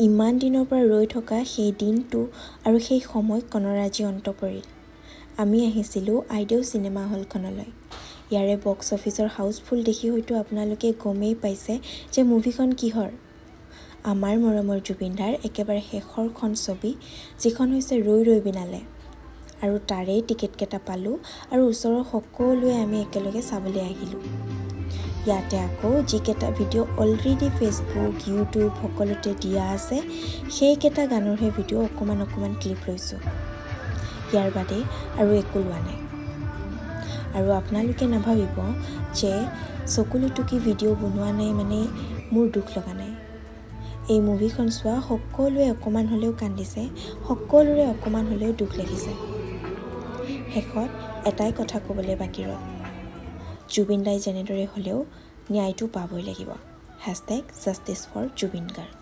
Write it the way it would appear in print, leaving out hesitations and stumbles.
ইমান দিনৰ পৰা ৰৈ থকা সেই দিনটো আৰু সেই সময়কণৰ আজি অন্ত পৰিল। আমি আহিছিলোঁ আইডেও চিনেমা হলখনলৈ। ইয়াৰে বক্স অফিচৰ হাউচফুল দেখি হয়তো আপোনালোকে গমেই পাইছে যে মুভিখন কিহৰ। আমাৰ মৰমৰ জুবিনদাৰ একেবাৰে শেষৰখন ছবি, যিখন হৈছে ৰৈ ৰৈ বিনালে। আৰু তাৰেই টিকেটকেইটা পালোঁ আৰু ওচৰৰ সকলোৱে আমি একেলগে চাবলৈ আহিলোঁ। ইয়াতে আকৌ যিকেইটা ভিডিঅ' অলৰেডি ফেচবুক, ইউটিউব সকলোতে দিয়া আছে, সেইকেইটা গানৰহে ভিডিঅ' অকণমান ক্লিপ লৈছোঁ। ইয়াৰ বাদে আৰু একো লোৱা নাই। আৰু আপোনালোকে নাভাবিব যে চকুলুটুকি ভিডিঅ' বনোৱা নাই মানে মোৰ দুখ লগা নাই। এই মুভিখন চোৱা সকলোৱে অকণমান হ'লেও কান্দিছে, সকলোৰে অকণমান হ'লেও দুখ লাগিছে। শেষত এটাই কথা ক'বলৈ বাকী ৰ'ল, জুবিন দাই যেনেদৰে হ'লেও ন্যায়টো পাবই লাগিব। #Justice for Zubeen Garg.